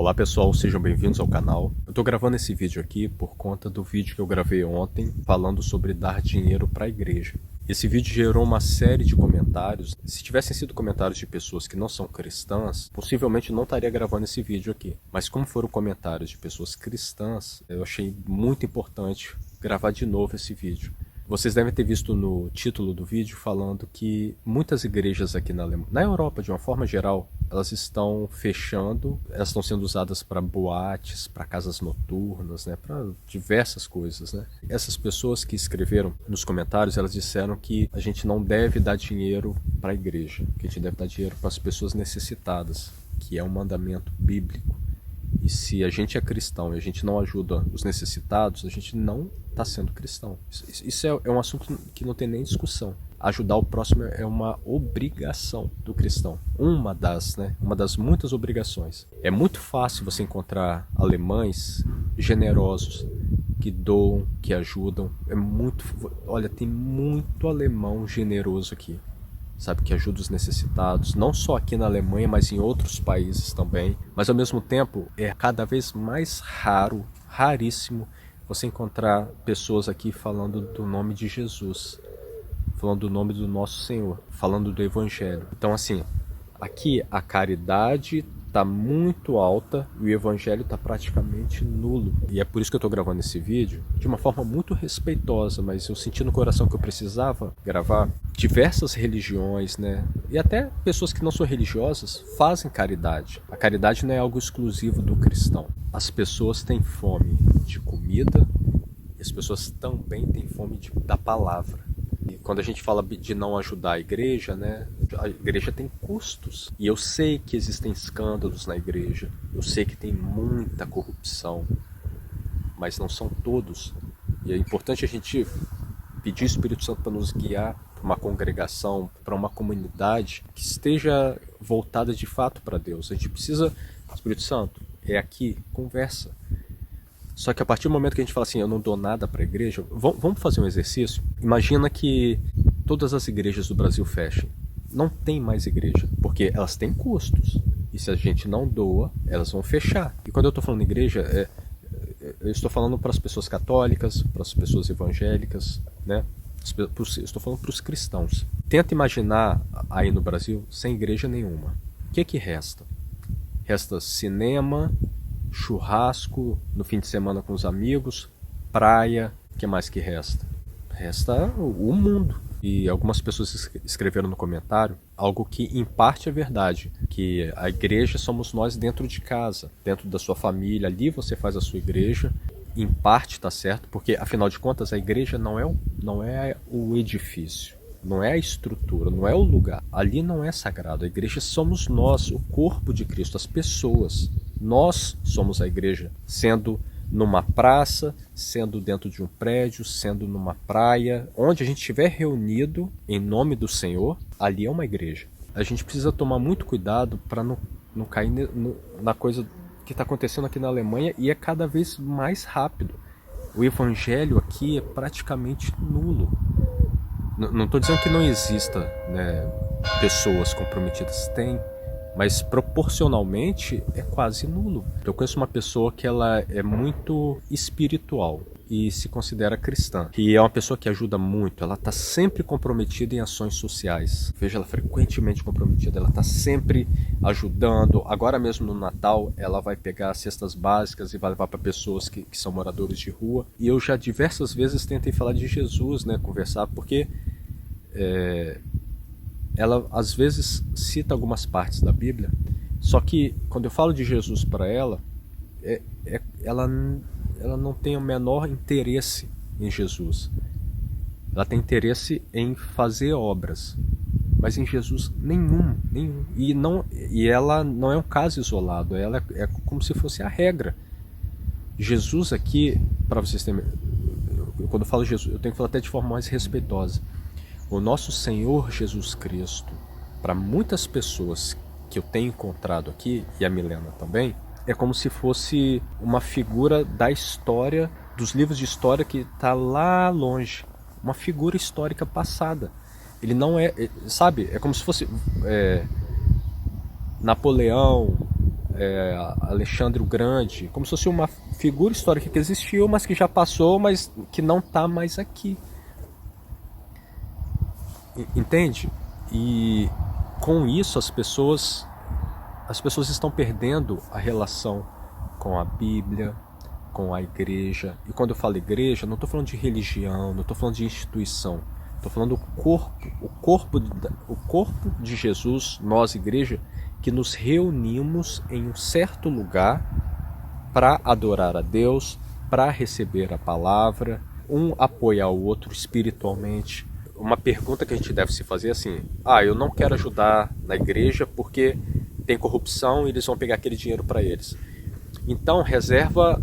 Olá pessoal, sejam bem-vindos ao canal. Eu tô gravando esse vídeo aqui por conta do vídeo que eu gravei ontem falando sobre dar dinheiro para a igreja. Esse vídeo gerou uma série de comentários. Se tivessem sido comentários de pessoas que não são cristãs, possivelmente não estaria gravando esse vídeo aqui. Mas como foram comentários de pessoas cristãs, eu achei muito importante gravar de novo esse vídeo. Vocês devem ter visto no título do vídeo falando que muitas igrejas aqui na Europa, de uma forma geral, elas estão fechando, elas estão sendo usadas para boates, para casas noturnas, né, para diversas coisas, né. Essas pessoas que escreveram nos comentários, elas disseram que a gente não deve dar dinheiro para a igreja, que a gente deve dar dinheiro para as pessoas necessitadas, que é um mandamento bíblico. E se a gente é cristão e a gente não ajuda os necessitados, a gente não está sendo cristão. Isso é um assunto que não tem nem discussão. Ajudar o próximo é uma obrigação do cristão. Uma das muitas obrigações. É muito fácil você encontrar alemães generosos que doam, que ajudam. Olha, tem muito alemão generoso aqui. Sabe, que ajuda os necessitados, não só aqui na Alemanha, mas em outros países também. Mas ao mesmo tempo, é cada vez mais raríssimo, você encontrar pessoas aqui falando do nome de Jesus, falando do nome do nosso Senhor, falando do Evangelho. Então assim, aqui a caridade está muito alta e o evangelho está praticamente nulo. E é por isso que eu estou gravando esse vídeo de uma forma muito respeitosa, mas eu senti no coração que eu precisava gravar. Diversas religiões, né, e até pessoas que não são religiosas fazem caridade. A caridade não é algo exclusivo do cristão. As pessoas têm fome de comida e as pessoas também têm fome da palavra. E quando a gente fala de não ajudar a igreja, né, a igreja tem custos. E eu sei que existem escândalos na igreja, eu sei que tem muita corrupção, mas não são todos. E é importante a gente pedir o Espírito Santo para nos guiar para uma congregação, para uma comunidade que esteja voltada de fato para Deus. A gente precisa, Espírito Santo, é aqui, conversa. Só que a partir do momento que a gente fala assim, eu não dou nada para a igreja, vamos fazer um exercício? Imagina que todas as igrejas do Brasil fechem. Não tem mais igreja, porque elas têm custos. E se a gente não doa, elas vão fechar. E quando eu estou falando igreja, eu estou falando para as pessoas católicas, para as pessoas evangélicas, né? Eu estou falando para os cristãos. Tenta imaginar aí no Brasil sem igreja nenhuma. O que resta? Resta cinema, churrasco no fim de semana com os amigos, praia. O que mais que resta? Resta o mundo. E algumas pessoas escreveram no comentário algo que em parte é verdade, que a igreja somos nós dentro de casa, dentro da sua família, ali você faz a sua igreja. Em parte está certo, porque afinal de contas a igreja não é o edifício, não é a estrutura, não é o lugar. Ali não é sagrado. A igreja somos nós, o corpo de Cristo, as pessoas. Nós somos a igreja, sendo numa praça, sendo dentro de um prédio, sendo numa praia. Onde a gente estiver reunido em nome do Senhor, ali é uma igreja. A gente precisa tomar muito cuidado para não cair na coisa que está acontecendo aqui na Alemanha, e é cada vez mais rápido. O evangelho aqui é praticamente nulo. Não estou dizendo que não exista, né, pessoas comprometidas, tem, mas proporcionalmente é quase nulo. Eu conheço uma pessoa que ela é muito espiritual e se considera cristã, que é uma pessoa que ajuda muito, ela está sempre comprometida em ações sociais. Veja, ela frequentemente comprometida, ela está sempre ajudando. Agora mesmo no Natal, ela vai pegar cestas básicas e vai levar para pessoas que são moradores de rua. E eu já diversas vezes tentei falar de Jesus, né, conversar, porque ela às vezes cita algumas partes da Bíblia, só que quando eu falo de Jesus para ela, ela não tem o menor interesse em Jesus. Ela tem interesse em fazer obras, mas em Jesus nenhum. E ela não é um caso isolado, ela é como se fosse a regra. Jesus aqui, para vocês terem, quando eu falo Jesus, eu tenho que falar até de forma mais respeitosa. O nosso Senhor Jesus Cristo, para muitas pessoas que eu tenho encontrado aqui, e a Milena também, é como se fosse uma figura da história, dos livros de história que está lá longe. Uma figura histórica passada. Ele não é, sabe, é como se fosse Napoleão, Alexandre o Grande, como se fosse uma figura histórica que existiu, mas que já passou, mas que não está mais aqui. Entende? E com isso as pessoas estão perdendo a relação com a Bíblia, com a igreja. E quando eu falo igreja, não estou falando de religião, não estou falando de instituição. Estou falando o corpo de Jesus, nós, igreja, que nos reunimos em um certo lugar para adorar a Deus, para receber a palavra, um apoiar o outro espiritualmente. Uma pergunta que a gente deve se fazer é assim: eu não quero ajudar na igreja porque tem corrupção e eles vão pegar aquele dinheiro para eles. Então reserva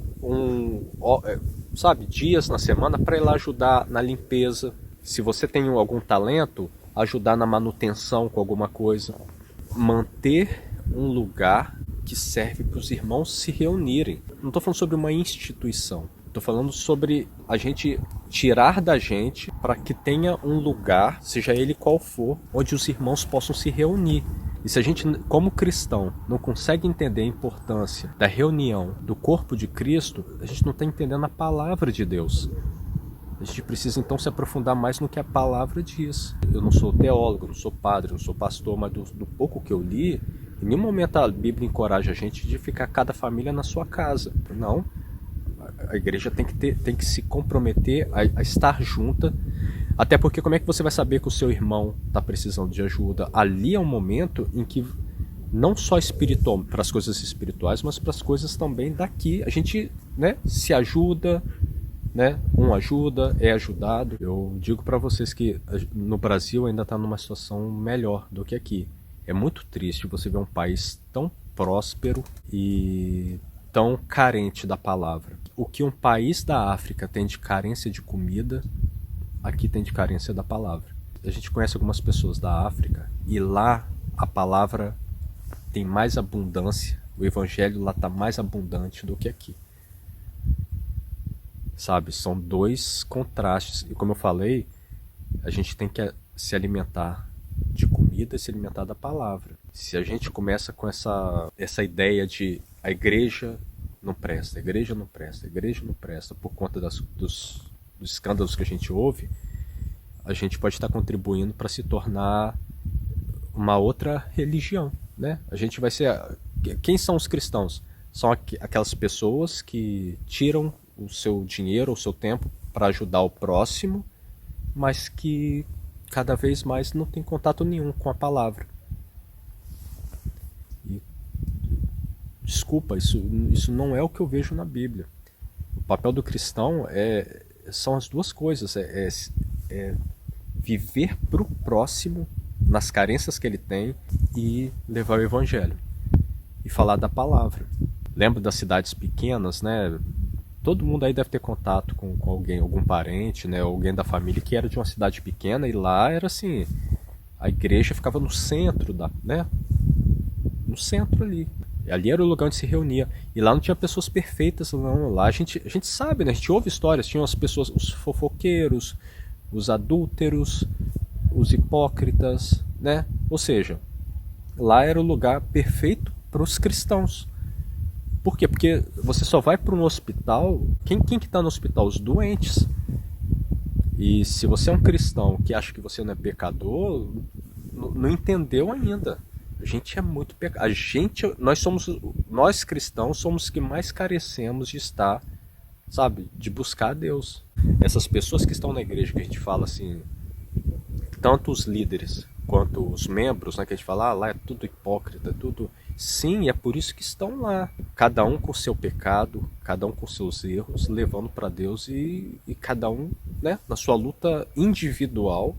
dias na semana para ir lá ajudar na limpeza. Se você tem algum talento, ajudar na manutenção com alguma coisa. Manter um lugar que serve para os irmãos se reunirem. Não estou falando sobre uma instituição. Estou falando sobre a gente tirar da gente para que tenha um lugar, seja ele qual for, onde os irmãos possam se reunir. E se a gente, como cristão, não consegue entender a importância da reunião do corpo de Cristo, a gente não está entendendo a palavra de Deus. A gente precisa então se aprofundar mais no que a palavra diz. Eu não sou teólogo, não sou padre, não sou pastor, mas do pouco que eu li, em nenhum momento a Bíblia encoraja a gente de ficar cada família na sua casa. Não. A igreja tem que se comprometer a estar junta. Até porque como é que você vai saber que o seu irmão está precisando de ajuda? Ali é um momento em que não só espiritual, para as coisas espirituais, mas para as coisas também daqui. A gente, se ajuda, um ajuda, é ajudado. Eu digo para vocês que no Brasil ainda está numa situação melhor do que aqui. É muito triste você ver um país tão próspero e tão carente da palavra. O que um país da África tem de carência de comida, aqui tem de carência da palavra. A gente conhece algumas pessoas da África e lá a palavra tem mais abundância, o evangelho lá está mais abundante do que aqui. Sabe, são dois contrastes. E como eu falei, a gente tem que se alimentar de comida e se alimentar da palavra. Se a gente começa com essa ideia de a igreja não presta, a igreja não presta, a igreja não presta, por conta dos escândalos que a gente ouve, a gente pode estar contribuindo para se tornar uma outra religião, A gente vai ser... Quem são os cristãos? São aquelas pessoas que tiram o seu dinheiro, o seu tempo para ajudar o próximo, mas que cada vez mais não tem contato nenhum com a palavra. E, desculpa, isso não é o que eu vejo na Bíblia. O papel do cristão são as duas coisas, é viver para o próximo nas carências que ele tem e levar o evangelho e falar da palavra. Lembro das cidades pequenas, Todo mundo aí deve ter contato com alguém, algum parente, alguém da família que era de uma cidade pequena, e lá era assim, a igreja ficava no centro no centro ali. E ali era o lugar onde se reunia. E lá não tinha pessoas perfeitas, não. Lá a gente sabe, a gente ouve histórias, tinham as pessoas, os fofoqueiros, os adúlteros, os hipócritas, Ou seja, lá era o lugar perfeito para os cristãos. Por quê? Porque você só vai para um hospital... Quem que está no hospital? Os doentes. E se você é um cristão que acha que você não é pecador, não entendeu ainda. A gente é muito pecador. Nós cristãos somos os que mais carecemos de estar, de buscar a Deus. Essas pessoas que estão na igreja, que a gente fala assim, tanto os líderes quanto os membros, que a gente fala, lá é tudo hipócrita, tudo... Sim, é por isso que estão lá. Cada um com seu pecado, cada um com seus erros, levando para Deus e cada um, na sua luta individual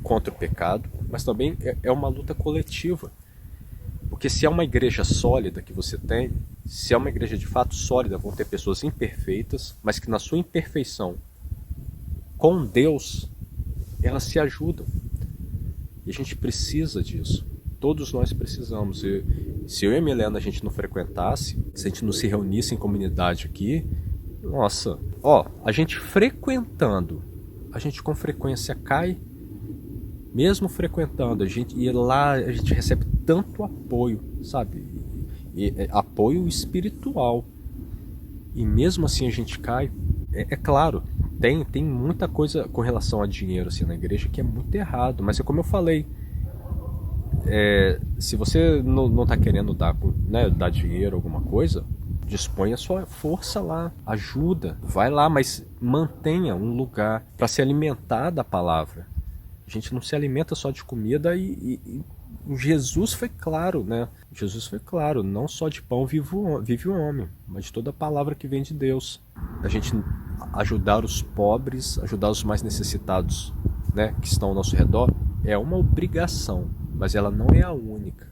contra o pecado, mas também é uma luta coletiva. Porque se é uma igreja sólida que você tem, se é uma igreja de fato sólida, vão ter pessoas imperfeitas, mas que na sua imperfeição, com Deus, elas se ajudam. E a gente precisa disso. Todos nós precisamos. Se eu e a Milena a gente não frequentasse, se a gente não se reunisse em comunidade aqui, nossa, a gente frequentando, a gente com frequência cai, mesmo frequentando, e lá a gente recebe tanto apoio, apoio espiritual. E mesmo assim a gente cai. É claro, tem muita coisa com relação a dinheiro assim, na igreja que é muito errado. Mas é como eu falei, se você não está querendo dar, né, dar dinheiro, alguma coisa, dispõe a sua força lá, ajuda, vai lá, mas mantenha um lugar para se alimentar da palavra. A gente não se alimenta só de comida e Jesus foi claro, né? Jesus foi claro, não só de pão vive o homem, mas de toda a palavra que vem de Deus. A gente ajudar os pobres, ajudar os mais necessitados, né, que estão ao nosso redor, é uma obrigação, mas ela não é a única.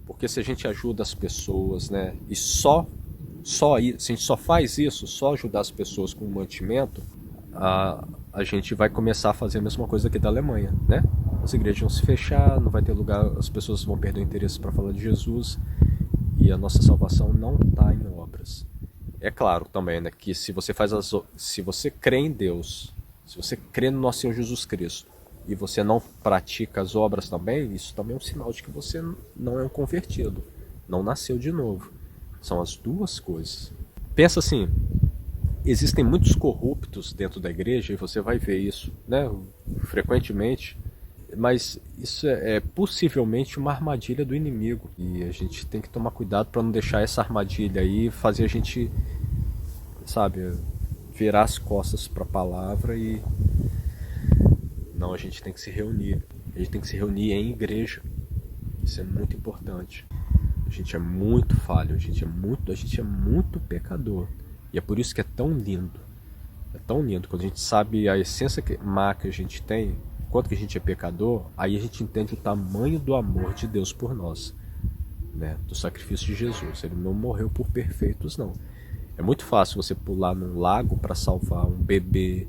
Porque se a gente ajuda as pessoas, né, e se a gente só faz isso, só ajudar as pessoas com mantimento, a gente vai começar a fazer a mesma coisa aqui da Alemanha, né? As igrejas vão se fechar, não vai ter lugar, as pessoas vão perder o interesse para falar de Jesus e a nossa salvação não está em obras. É claro também, né, que se você crê em Deus, se você crê no nosso Senhor Jesus Cristo e você não pratica as obras também, isso também é um sinal de que você não é um convertido, não nasceu de novo. São as duas coisas. Pensa assim, existem muitos corruptos dentro da igreja e você vai ver isso, né, frequentemente, mas isso é possivelmente uma armadilha do inimigo e a gente tem que tomar cuidado para não deixar essa armadilha aí fazer a gente, sabe, virar as costas para a palavra. E não, a gente tem que se reunir, a gente tem que se reunir em igreja, isso é muito importante. A gente é muito falho, a gente é muito pecador. E é por isso que é tão lindo. É tão lindo. Quando a gente sabe a essência má que a gente tem, quanto que a gente é pecador, aí a gente entende o tamanho do amor de Deus por nós, né? Do sacrifício de Jesus. Ele não morreu por perfeitos, não. É muito fácil você pular num lago para salvar um bebê,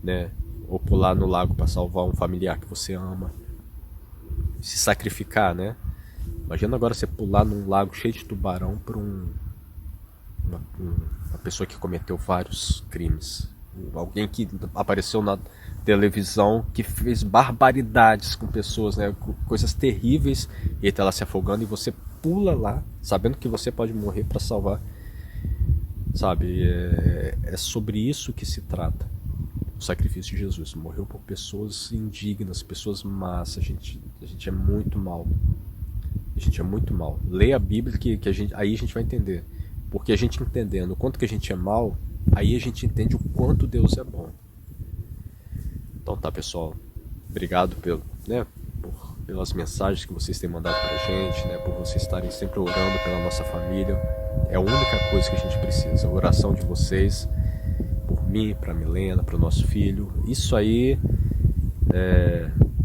né? Ou pular no lago para salvar um familiar que você ama. Se sacrificar, né? Imagina agora você pular num lago cheio de tubarão por uma pessoa que cometeu vários crimes. Alguém que apareceu na televisão, que fez barbaridades com pessoas, né? Coisas terríveis, e ele tá lá se afogando e você pula lá, sabendo que você pode morrer para salvar. Sabe, é sobre isso que se trata. O sacrifício de Jesus. Morreu por pessoas indignas, pessoas más. A gente é muito mal. A gente é muito mal. Leia a Bíblia que aí a gente vai entender. Porque a gente entendendo o quanto que a gente é mal, aí a gente entende o quanto Deus é bom. Então tá, pessoal. Obrigado pelas mensagens que vocês têm mandado pra gente, né, por vocês estarem sempre orando pela nossa família. É a única coisa que a gente precisa. A oração de vocês por mim, pra Milena, pro nosso filho. Isso aí,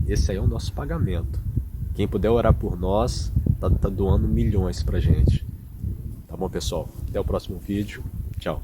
esse aí é o nosso pagamento. Quem puder orar por nós, tá doando milhões pra gente. Tá bom, pessoal? Até o próximo vídeo. Tchau.